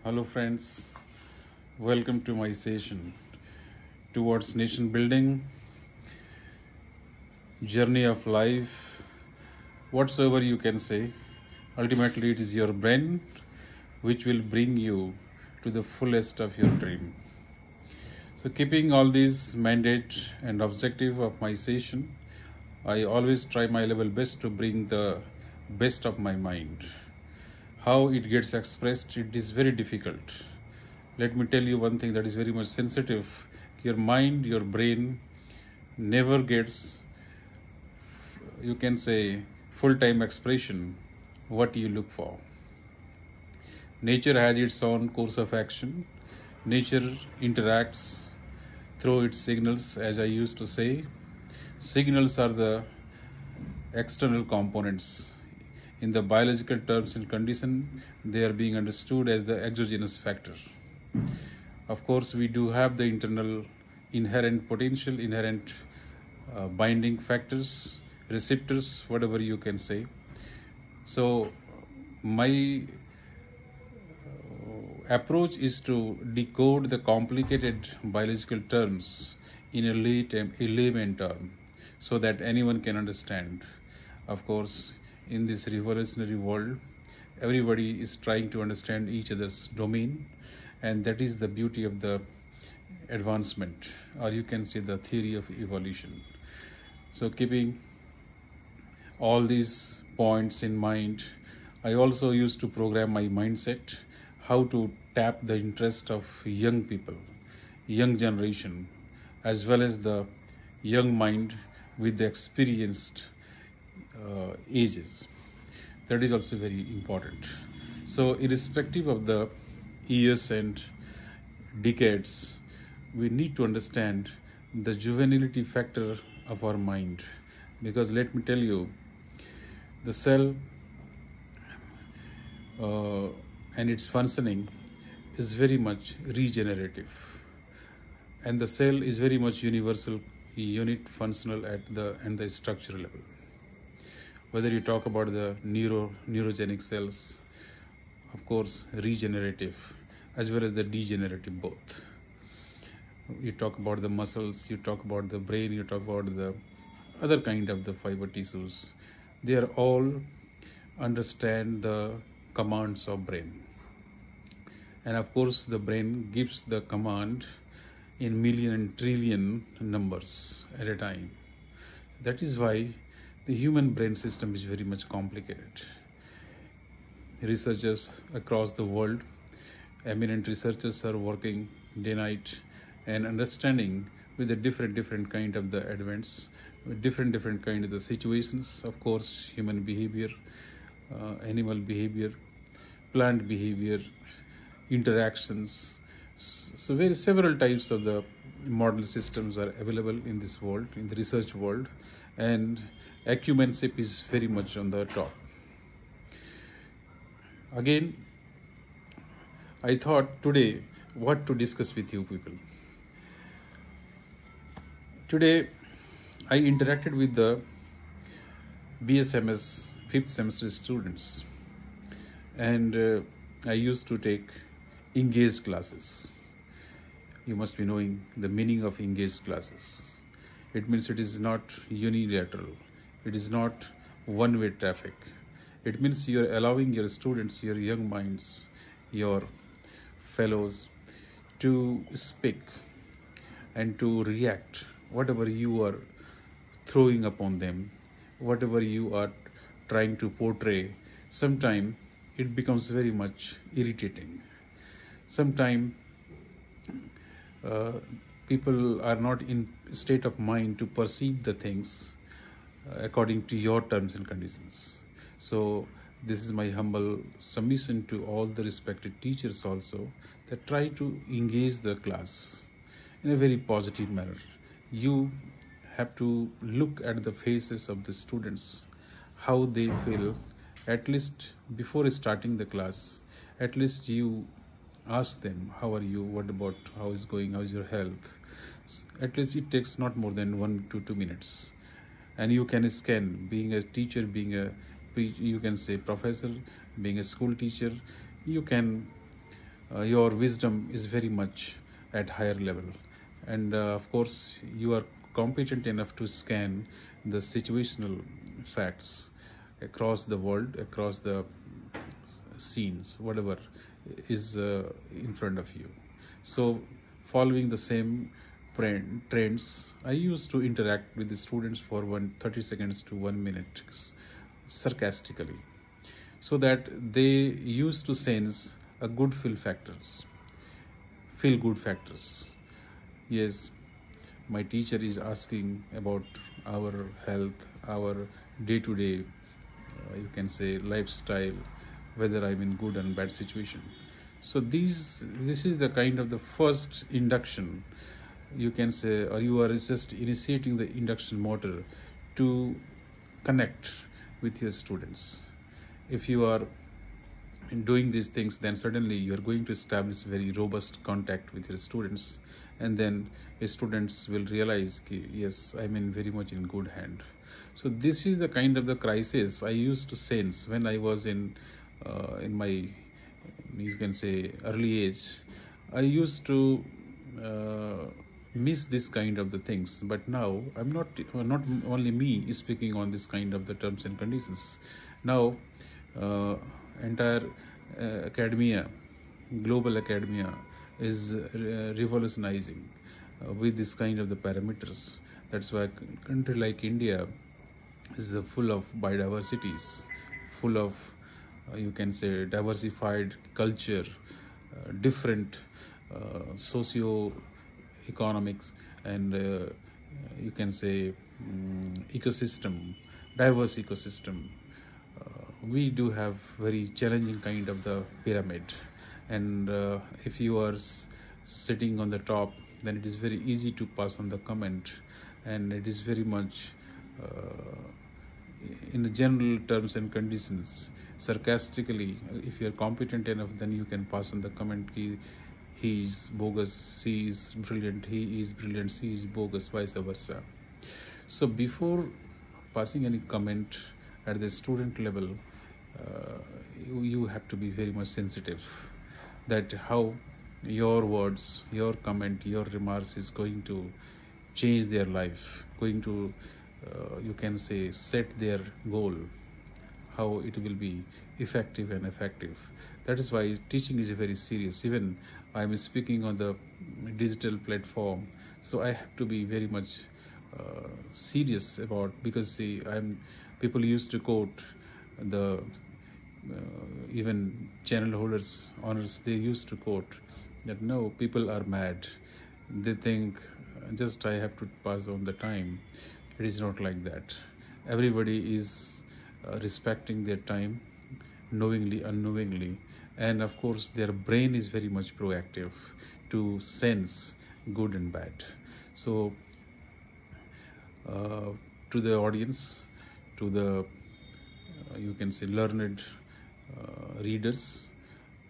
Hello, friends. Welcome to my session towards nation building, journey of life, whatsoever you can say. Ultimately, it is your brain which will bring you to the fullest of your dream. So, keeping all these mandate and objective of my session, I always try my level best to bring the best of my mind. How it gets expressed, it is very difficult. Let me tell you one thing that is very much sensitive. Your mind, your brain never gets, you can say, full-time expression what you look for. Nature has its own course of action. Nature interacts through its signals, as I used to say. Signals are the external components. In the biological terms and condition, they are being understood as the exogenous factor. Of course, we do have the internal inherent potential, inherent binding factors, receptors, whatever you can say. So my approach is to decode the complicated biological terms in a layman term so that anyone can understand. Of course, in this revolutionary world, everybody is trying to understand each other's domain, and that is the beauty of the advancement, or you can say the theory of evolution. So keeping all these points in mind, I also used to program my mindset how to tap the interest of young people, young generation, as well as the young mind with the experienced ages. That is also very important. So irrespective of the years and decades, we need to understand the juvenility factor of our mind, because let me tell you, the cell and its functioning is very much regenerative, and the cell is very much universal unit, functional at the structural level. Whether you talk about the neurogenic cells, of course regenerative, as well as the degenerative both. You talk about the muscles, you talk about the brain, you talk about the other kind of the fiber tissues. They are all understand the commands of brain. And of course the brain gives the command in million and trillion numbers at a time. That is why the human brain system is very much complicated. Researchers across the world, eminent researchers are working day night and understanding with the different kind of the events, with different kind of the situations. Of course, human behavior, animal behavior, plant behavior, interactions. So several types of the model systems are available in this world, in the research world, and acumenship is very much on the top. Again, I thought today what to discuss with you people. Today, I interacted with the BSMS 5th semester students, and I used to take engaged classes. You must be knowing the meaning of engaged classes. It means it is not unilateral. It is not one-way traffic. It means you are allowing your students, your young minds, your fellows to speak and to react whatever you are throwing upon them, whatever you are trying to portray. Sometimes it becomes very much irritating. Sometimes people are not in state of mind to perceive the things according to your terms and conditions. So this is my humble submission to all the respected teachers also, that try to engage the class in a very positive manner. You have to look at the faces of the students, how they feel, at least before starting the class. At least you ask them, how are you, what about, how is going, how is your health. At least it takes not more than 1 to 2 minutes, and you can scan, being a teacher, being a you can say professor, being a school teacher, you can your wisdom is very much at higher level, and of course you are competent enough to scan the situational facts across the world, across the scenes, whatever is in front of you. So following the same trends, I used to interact with the students for 30 seconds to 1 minute sarcastically, so that they used to sense a good feel good factors. Yes, my teacher is asking about our health, our day-to-day, you can say, lifestyle, whether I'm in good and bad situation. So this is the kind of the first induction, you can say, or you are just initiating the induction motor to connect with your students. If you are doing these things, then certainly you are going to establish very robust contact with your students, and then the students will realize, yes, I'm in very much in good hand. So this is the kind of the crisis I used to sense when I was in my, you can say, early age. I used to miss this kind of the things, but now I'm not only me speaking on this kind of the terms and conditions. Now entire academia, global academia, is revolutionizing with this kind of the parameters. That's why a country like India is full of biodiversities, full of you can say diversified culture, different socio-economics, and you can say ecosystem, diverse ecosystem. We do have very challenging kind of the pyramid, and if you are sitting on the top, then it is very easy to pass on the comment, and it is very much in the general terms and conditions, sarcastically, if you are competent enough, then you can pass on the comment, he is bogus, she is brilliant, he is brilliant, she is bogus, vice versa. So before passing any comment at the student level, you have to be very much sensitive that how your words, your comment, your remarks is going to change their life, going to you can say set their goal, how it will be effective and effective. That is why teaching is very serious. Even I am speaking on the digital platform, so I have to be very much serious about, because see, people used to quote the even channel holders, owners, they used to quote that no, people are mad, they think just I have to pass on the time. It is not like that. Everybody is respecting their time, knowingly, unknowingly, and of course their brain is very much proactive to sense good and bad. So to the audience, to the you can say learned readers,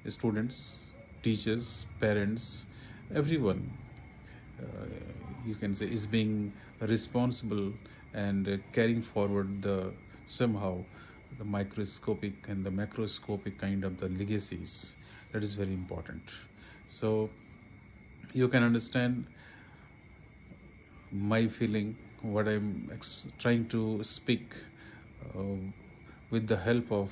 students, teachers, parents, everyone you can say is being responsible and carrying forward the somehow the microscopic and the macroscopic kind of the legacies. That is very important. So you can understand my feeling, what I'm trying to speak with the help of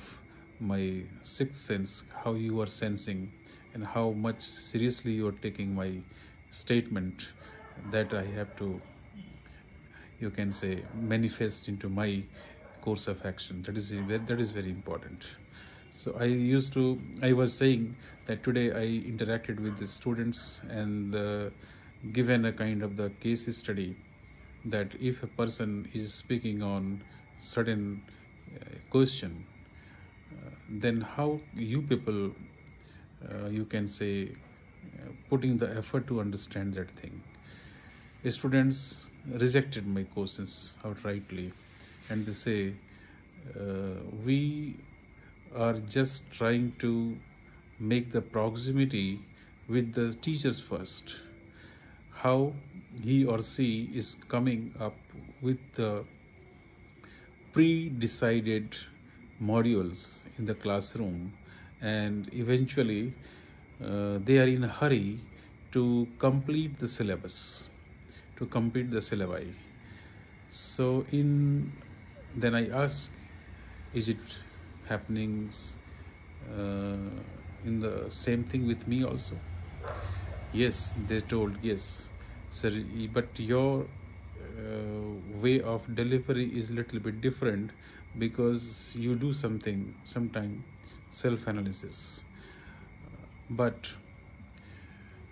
my sixth sense, how you are sensing and how much seriously you are taking my statement that I have to, you can say, manifest into my course of action. That is very important. So I was saying that today I interacted with the students and given a kind of the case study that if a person is speaking on certain question, then how you people you can say putting the effort to understand that thing. The students rejected my questions outrightly, and they say we are just trying to make the proximity with the teachers first, how he or she is coming up with the pre-decided modules in the classroom, and eventually they are in a hurry to complete the syllabus, to complete the syllabi. So then I asked, is it happening in the same thing with me also? Yes, they told, yes, sir, but your way of delivery is a little bit different because you do sometime self-analysis. But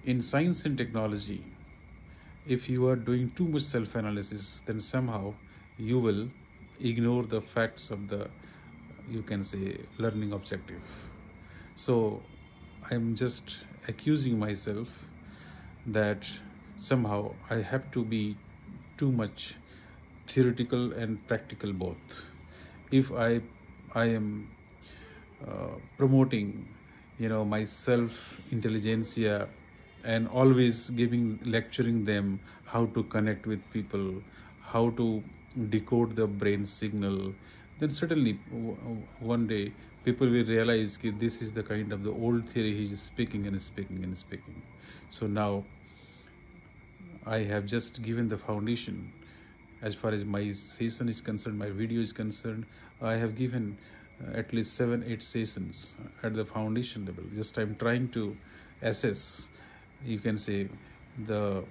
in science and technology, if you are doing too much self-analysis, then somehow you will ignore the facts of the, you can say, learning objective. So I'm just accusing myself that somehow I have to be too much theoretical and practical both. If I am promoting, my self intelligentsia and always lecturing them how to connect with people, how to decode the brain signal, then certainly one day people will realize that this is the kind of the old theory he is speaking and speaking and speaking. So now I have just given the foundation. As far as my session is concerned, my video is concerned, I have given at least 7-8 sessions at the foundation level. Just I'm trying to assess, you can say, the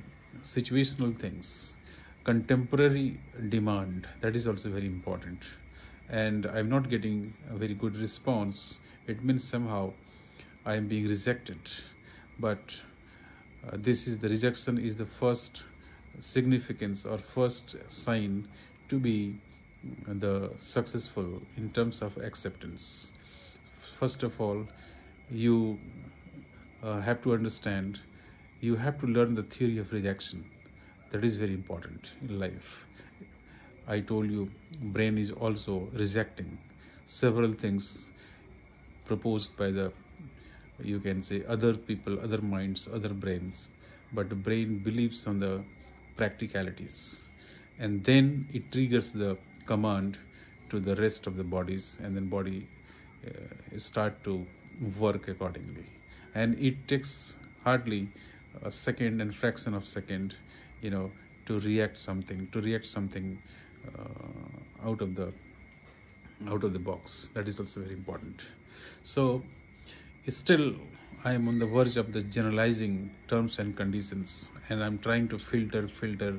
situational things, contemporary demand, that is also very important. And I'm not getting a very good response. It means somehow I am being rejected. But this is the rejection is the first significance or first sign to be the successful in terms of acceptance. First of all, you have to understand, you have to learn the theory of rejection. That is very important in life. I told you, brain is also rejecting several things proposed by the, you can say, other people, other minds, other brains, but the brain believes on the practicalities, and then it triggers the command to the rest of the bodies, and then body start to work accordingly. And it takes hardly a second and fraction of second, to react something out of the box. That is also very important. So still I am on the verge of the generalizing terms and conditions, and I'm trying to filter.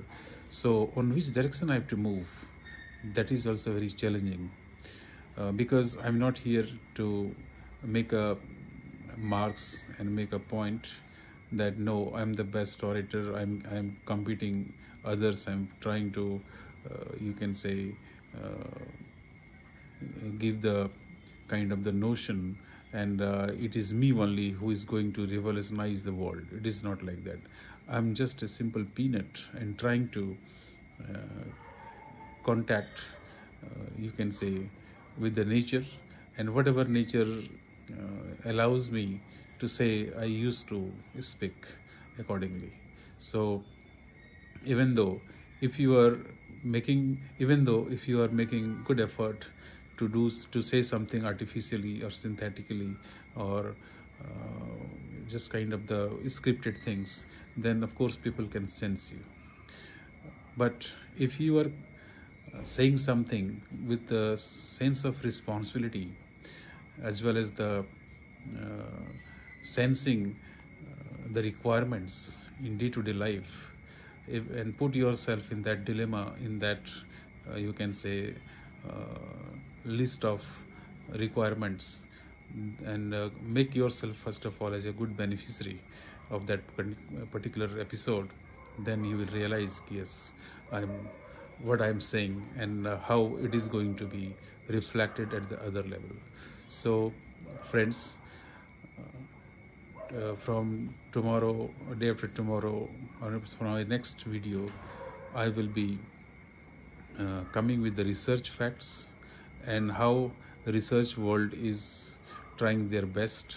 So on which direction I have to move, that is also very challenging, because I'm not here to make a marks and make a point that no, I'm the best orator, I'm competing others, I'm trying to you can say give the kind of the notion, and it is me only who is going to revolutionize the world. It is not like that. I'm just a simple peanut and trying to contact, you can say, with the nature, and whatever nature allows me to say, I used to speak accordingly. So even though if you are making good effort to say something artificially or synthetically, or just kind of the scripted things, then of course people can sense you. But if you are saying something with the sense of responsibility, as well as the sensing the requirements in day-to-day life, and put yourself in that dilemma, in that you can say list of requirements, and make yourself first of all as a good beneficiary of that particular episode, then you will realize, yes, what I'm saying, and how it is going to be reflected at the other level. So friends, from tomorrow, day after tomorrow, or from my next video, I will be coming with the research facts, and how the research world is trying their best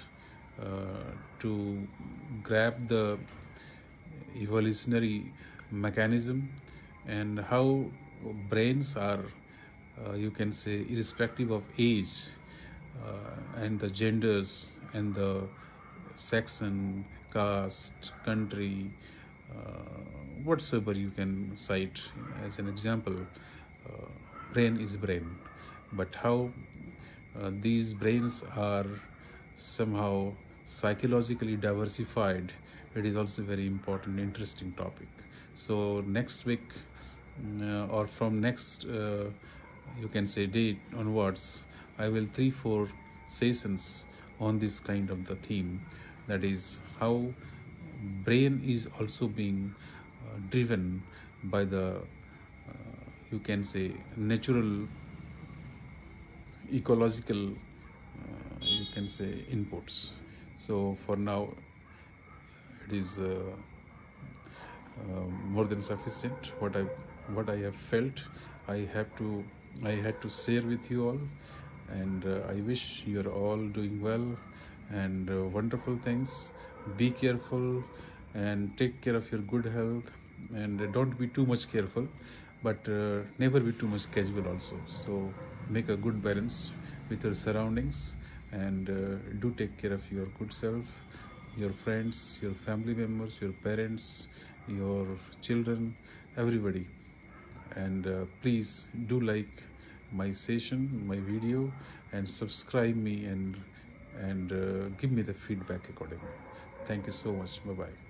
to grab the evolutionary mechanism, and how brains are, you can say, irrespective of age and the genders and the section, caste, country, whatsoever you can cite as an example. Brain is brain, but how these brains are somehow psychologically diversified, it is also very important, interesting topic. So next week, or from next you can say date onwards, I will 3-4 sessions on this kind of the theme, that is how brain is also being driven by the you can say natural ecological you can say inputs. So for now it is more than sufficient. What I have felt, I had to share with you all, and I wish you are all doing well and wonderful things. Be careful and take care of your good health, and don't be too much careful, but never be too much casual also. So make a good balance with your surroundings, and do take care of your good self, your friends, your family members, your parents, your children, everybody. And please do like my session, my video, and subscribe me, and give me the feedback accordingly. Thank you so much. Bye bye.